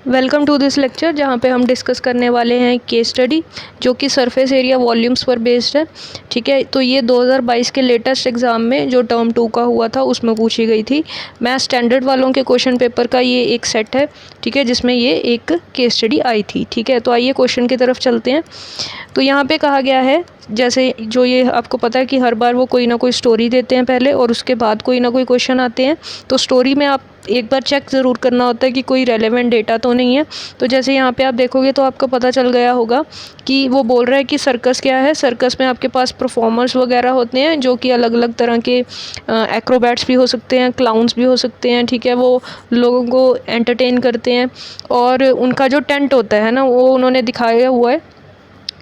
Welcome to this lecture, जहाँ पे हम डिस्कस करने वाले हैं केस स्टडी जो कि सरफेस एरिया वॉल्यूम्स पर बेस्ड है। ठीक है, तो ये 2022 के लेटेस्ट एग्ज़ाम में जो टर्म 2 का हुआ था उसमें पूछी गई थी। मैथ स्टैंडर्ड वालों के क्वेश्चन पेपर का ये एक सेट है, ठीक है, जिसमें ये एक केस स्टडी आई थी। ठीक है, तो आइए क्वेश्चन की तरफ चलते हैं। तो यहाँ पे कहा गया है, जैसे जो ये आपको पता है कि हर बार वो कोई ना कोई स्टोरी देते हैं पहले और उसके बाद कोई ना कोई क्वेश्चन आते हैं। तो स्टोरी में आप एक बार चेक ज़रूर करना होता है कि कोई रेलेवेंट डेटा तो नहीं है। तो जैसे यहाँ पे आप देखोगे तो आपको पता चल गया होगा कि वो बोल रहा है कि सर्कस क्या है। सर्कस में आपके पास परफॉर्मर्स वगैरह होते हैं जो कि अलग अलग तरह के एक्रोबैट्स भी हो सकते हैं, क्लाउन्स भी हो सकते हैं। ठीक है, वो लोगों को एंटरटेन करते हैं और उनका जो टेंट होता है ना, वो उन्होंने दिखाया हुआ है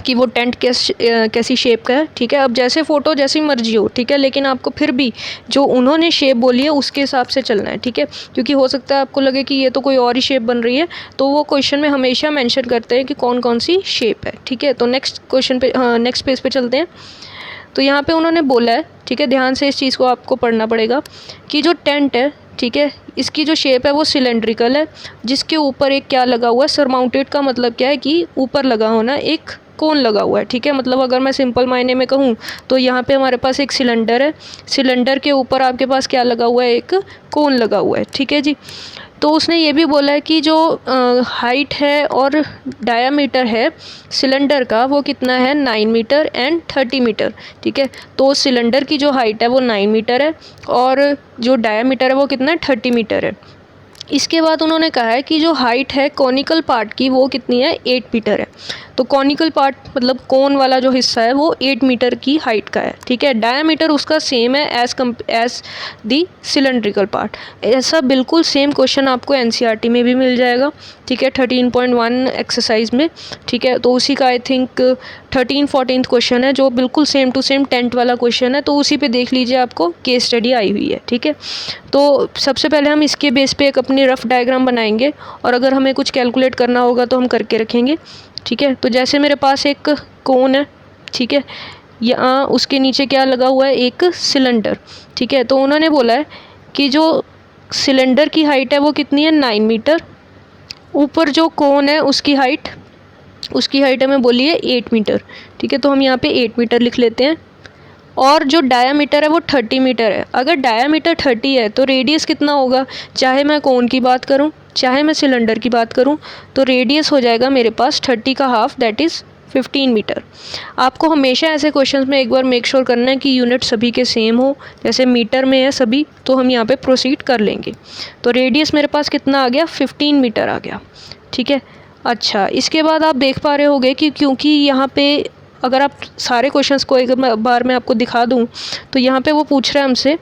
कि वो टेंट कैसी शेप का है। ठीक है, अब जैसे फ़ोटो जैसी मर्जी हो, ठीक है, लेकिन आपको फिर भी जो उन्होंने शेप बोली है उसके हिसाब से चलना है। ठीक है, क्योंकि हो सकता है आपको लगे कि ये तो कोई और ही शेप बन रही है, तो वो क्वेश्चन में हमेशा मेंशन करते हैं कि कौन कौन सी शेप है। ठीक है, तो नेक्स्ट क्वेश्चन पे नेक्स्ट पेज पे चलते हैं। तो यहाँ पे उन्होंने बोला है, ठीक है, ध्यान से इस चीज़ को आपको पढ़ना पड़ेगा कि जो टेंट है, ठीक है, इसकी जो शेप है वो सिलेंड्रिकल है, जिसके ऊपर एक क्या लगा हुआ है, सरमाउंटेड का मतलब क्या है कि ऊपर लगा होना एक कोन लगा हुआ है। ठीक है, मतलब अगर मैं सिंपल मायने में कहूँ तो यहाँ पे हमारे पास एक सिलेंडर है, सिलेंडर के ऊपर आपके पास क्या लगा हुआ है, एक कोन लगा हुआ है। ठीक है जी, तो उसने ये भी बोला है कि जो हाइट है और डायामीटर है सिलेंडर का वो कितना है, 9 मीटर एंड 30 मीटर। ठीक है, तो सिलेंडर की जो हाइट है वो 9 मीटर है और जो डायामीटर है वो कितना है, 30 मीटर है। इसके बाद उन्होंने कहा है कि जो हाइट है कॉनिकल पार्ट की वो कितनी है, 8 मीटर है। तो कॉनिकल पार्ट मतलब कोन वाला जो हिस्सा है वो 8 मीटर की हाइट का है। ठीक है, डायामीटर उसका सेम है एज दी सिलेंड्रिकल पार्ट। ऐसा बिल्कुल सेम क्वेश्चन आपको एनसीईआरटी में भी मिल जाएगा। ठीक है, 13.1 एक्सरसाइज में। ठीक है, तो उसी का आई थिंक 13-14 क्वेश्चन है जो बिल्कुल सेम टू सेम टेंट वाला क्वेश्चन है। तो उसी पे देख लीजिए, आपको केस स्टडी आई हुई है। ठीक है, तो सबसे पहले हम इसके बेस पे एक अपनी रफ डायग्राम बनाएंगे और अगर हमें कुछ कैलकुलेट करना होगा तो हम करके रखेंगे। ठीक है, तो जैसे मेरे पास एक कोन है, ठीक है, यहाँ उसके नीचे क्या लगा हुआ है, एक सिलेंडर। ठीक है, तो उन्होंने बोला है कि जो सिलेंडर की हाइट है वो कितनी है, 9 मीटर। ऊपर जो कोन है उसकी हाइट हमें बोली है 8 मीटर। ठीक है, तो हम यहाँ पे 8 मीटर लिख लेते हैं और जो डायामीटर है वो 30 मीटर है। अगर डायामीटर 30 है तो रेडियस कितना होगा, चाहे मैं कोन की बात करूं चाहे मैं सिलेंडर की बात करूं, तो रेडियस हो जाएगा मेरे पास 30 का हाफ, दैट इज़ 15 मीटर। आपको हमेशा ऐसे क्वेश्चंस में एक बार मेक श्योर करना है कि यूनिट सभी के सेम हो। जैसे मीटर में है सभी तो हम यहाँ पे प्रोसीड कर लेंगे। तो रेडियस मेरे पास कितना आ गया, 15 मीटर आ गया। ठीक है, अच्छा, इसके बाद आप देख पा रहे होंगे कि क्योंकि यहाँ पे अगर आप सारे क्वेश्चंस को एक बार मैं आपको दिखा दूं तो यहाँ पे वो पूछ रहा है हमसे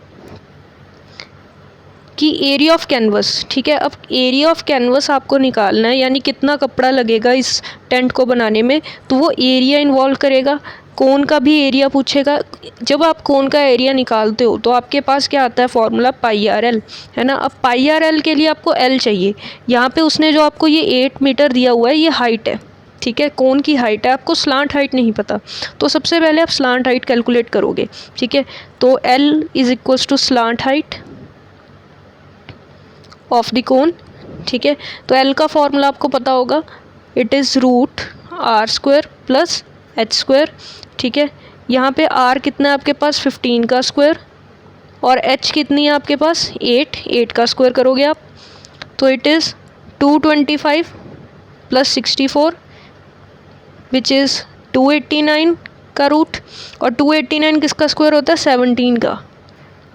कि एरिया ऑफ कैनवस। ठीक है, अब एरिया ऑफ कैनवस आपको निकालना है, यानी कितना कपड़ा लगेगा इस टेंट को बनाने में, तो वो एरिया इन्वॉल्व करेगा। कोन का भी एरिया पूछेगा। जब आप कोन का एरिया निकालते हो तो आपके पास क्या आता है, फॉर्मूला πr/l, है ना। अब πr/l के लिए आपको l चाहिए। यहाँ पे उसने जो आपको ये 8 मीटर दिया हुआ है ये हाइट है। ठीक है, कोन की हाइट है, आपको स्लांट हाइट नहीं पता, तो सबसे पहले आप स्लांट हाइट कैलकुलेट करोगे। ठीक है, तो L is equals to slant height of the cone. ठीक है, तो L का फॉर्मूला आपको पता होगा, it is √r² plus h²। ठीक है, यहाँ पे r कितना है आपके पास, 15 का स्क्वायर, और h कितनी है आपके पास, 8 का स्क्वायर करोगे आप तो it is 225 plus 64 which is 289 का रूट, और 289 किसका स्क्वायर होता है, 17 का,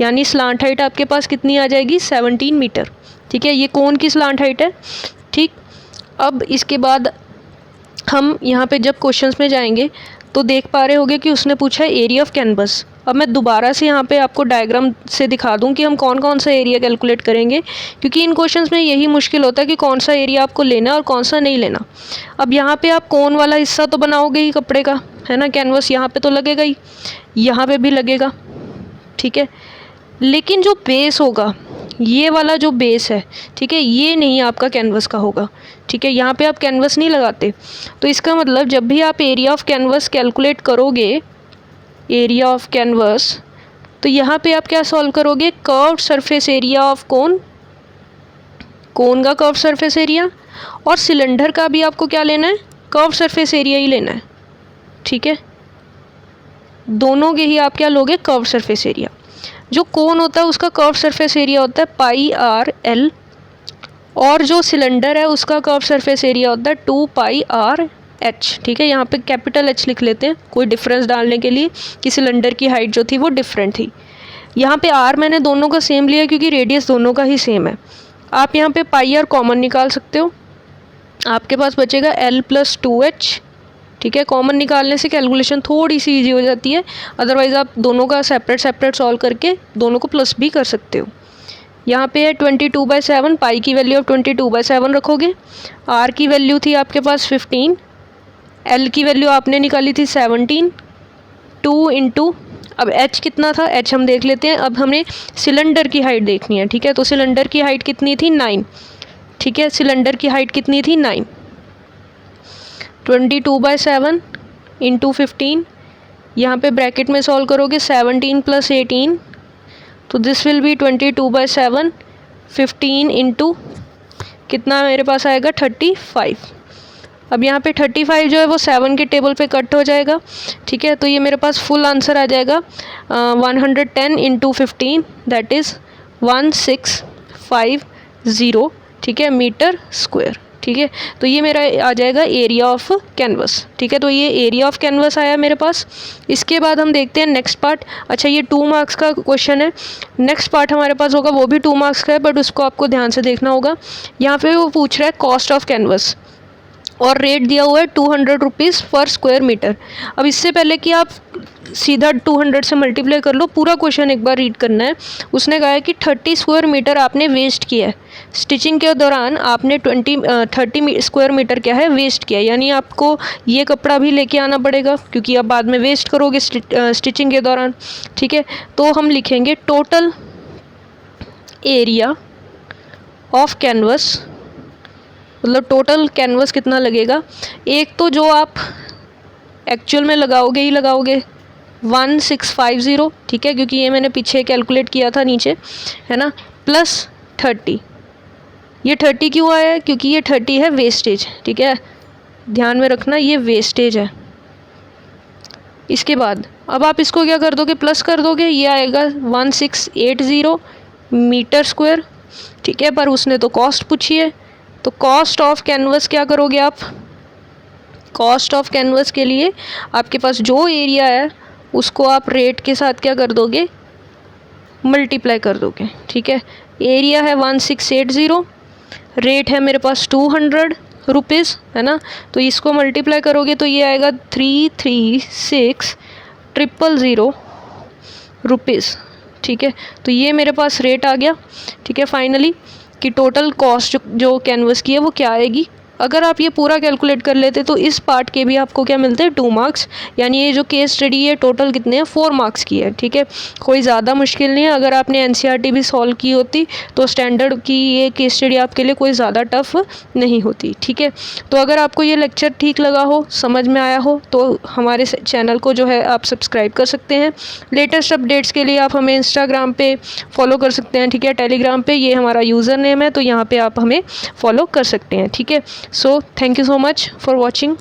यानी स्लांट हाइट आपके पास कितनी आ जाएगी, 17 मीटर। ठीक है, ये कोन की स्लांट हाइट है। ठीक, अब इसके बाद हम यहाँ पे जब क्वेश्चंस में जाएंगे तो देख पा रहे होंगे कि उसने पूछा है एरिया ऑफ कैनवस। अब मैं दोबारा से यहाँ पे आपको डायग्राम से दिखा दूँ कि हम कौन कौन सा एरिया कैलकुलेट करेंगे, क्योंकि इन क्वेश्चंस में यही मुश्किल होता है कि कौन सा एरिया आपको लेना है और कौन सा नहीं लेना। अब यहाँ पे आप कोन वाला हिस्सा तो बनाओगे ही कपड़े का, है ना, कैनवस यहाँ पे तो लगेगा ही, यहाँ पे भी लगेगा। ठीक है, लेकिन जो बेस होगा, ये वाला जो बेस है, ठीक है, ये नहीं आपका कैनवस का होगा। ठीक है, यहाँ पे आप कैनवस नहीं लगाते, तो इसका मतलब जब भी आप एरिया ऑफ कैनवस कैलकुलेट करोगे, एरिया ऑफ कैनवस, तो यहाँ पे आप क्या सॉल्व करोगे, curved surface area of cone cone का कर्व सरफेस एरिया, और सिलेंडर का भी आपको क्या लेना है, कर्व सरफेस एरिया ही लेना है, ठीक है। दोनों के ही आप क्या लोगे, कर्व सरफेस एरिया। जो कोन होता है उसका कर्व सरफेस एरिया होता है पाई आर एल, और जो सिलेंडर है उसका कर्व सरफेस एरिया होता है 2 पाई आर एच, ठीक है। यहाँ पे कैपिटल एच लिख लेते हैं कोई डिफरेंस डालने के लिए कि सिलेंडर की हाइट जो थी वो डिफरेंट थी। यहाँ पे आर मैंने दोनों का सेम लिया क्योंकि रेडियस दोनों का ही सेम है। आप यहाँ पे पाई आर कॉमन निकाल सकते हो, आपके पास बचेगा एल प्लस 2h, ठीक है। कॉमन निकालने से कैलकुलेशन थोड़ी सी ईजी हो जाती है, अदरवाइज़ आप दोनों का सेपरेट सेपरेट सॉल्व करके दोनों को प्लस भी कर सकते हो। यहाँ पे है 22/7, पाई की वैल्यू आप 22/7 रखोगे, आर की वैल्यू थी आपके पास 15, एल की वैल्यू आपने निकाली थी 17, 2 इंटू, अब एच कितना था, एच हम देख लेते हैं। अब हमें सिलेंडर की हाइट देखनी है, ठीक है। तो सिलेंडर की हाइट कितनी थी, 9, ठीक है। सिलेंडर की हाइट कितनी थी, 9। 22/7 इंटू 15, यहाँ पे ब्रैकेट में सॉल्व करोगे 17 + 18, तो दिस विल बी 22/7, 15 इंटू कितना मेरे पास आएगा 35। अब यहाँ पे 35 जो है वो 7 के टेबल पे कट हो जाएगा, ठीक है। तो ये मेरे पास फुल आंसर आ जाएगा 110 इंटू 15, दैट इज़ 1650, ठीक है, मीटर स्क्वायर, ठीक है। तो ये मेरा आ जाएगा एरिया ऑफ कैनवस, ठीक है। तो ये एरिया ऑफ कैनवस आया मेरे पास। इसके बाद हम देखते हैं नेक्स्ट पार्ट। अच्छा, ये 2 मार्क्स का क्वेश्चन है। नेक्स्ट पार्ट हमारे पास होगा वो भी 2 मार्क्स का है, बट उसको आपको ध्यान से देखना होगा। यहाँ पे वो पूछ रहा है कॉस्ट ऑफ कैनवस, और रेट दिया हुआ है 200 रुपीज़ पर स्क्वायर मीटर। अब इससे पहले कि आप सीधा 200 से मल्टीप्लाई कर लो, पूरा क्वेश्चन एक बार रीड करना है। उसने कहा है कि 30 स्क्वायर मीटर आपने वेस्ट किया है स्टिचिंग के दौरान, आपने 30 स्क्वायर मीटर क्या है वेस्ट किया, यानी आपको ये कपड़ा भी लेके आना पड़ेगा क्योंकि आप बाद में वेस्ट करोगे स्टिचिंग के दौरान, ठीक है। तो हम लिखेंगे टोटल एरिया ऑफ कैनवस, मतलब टोटल कैनवस कितना लगेगा। एक तो जो आप एक्चुअल में लगाओगे ही लगाओगे 1650, ठीक है, क्योंकि ये मैंने पीछे कैलकुलेट किया था नीचे, है ना, प्लस 30। ये 30 क्यों आया है, क्योंकि ये 30 है वेस्टेज, ठीक है, ध्यान में रखना ये वेस्टेज है। इसके बाद अब आप इसको क्या कर दोगे, प्लस कर दोगे, ये आएगा 1680 मीटर स्क्वायर, ठीक है। पर उसने तो कॉस्ट पूछी है, तो कॉस्ट ऑफ कैनवस क्या करोगे आप, कॉस्ट ऑफ कैनवस के लिए आपके पास जो एरिया है उसको आप रेट के साथ क्या कर दोगे, मल्टीप्लाई कर दोगे, ठीक है। एरिया है 1680, रेट है मेरे पास 200 रुपीज़, है ना। तो इसको मल्टीप्लाई करोगे तो ये आएगा 336,000 रुपीज़, ठीक है। तो ये मेरे पास रेट आ गया, ठीक है। फाइनली कि टोटल कॉस्ट जो कैनवस की है वो क्या आएगी। अगर आप ये पूरा कैलकुलेट कर लेते तो इस पार्ट के भी आपको क्या मिलते हैं, 2 मार्क्स। यानी ये जो केस स्टडी है टोटल कितने हैं, 4 मार्क्स की है, ठीक है। कोई ज़्यादा मुश्किल नहीं है। अगर आपने एनसीईआरटी भी सॉल्व की होती तो स्टैंडर्ड की ये केस स्टडी आपके लिए कोई ज़्यादा टफ नहीं होती, ठीक है। तो अगर आपको ये लेक्चर ठीक लगा हो, समझ में आया हो, तो हमारे चैनल को जो है आप सब्सक्राइब कर सकते हैं। लेटेस्ट अपडेट्स के लिए आप हमें इंस्टाग्राम पे फॉलो कर सकते हैं, ठीक है। टेलीग्राम पे ये हमारा यूज़र नेम है, तो यहाँ पे आप हमें फॉलो कर सकते हैं, ठीक है। So thank you so much for watching.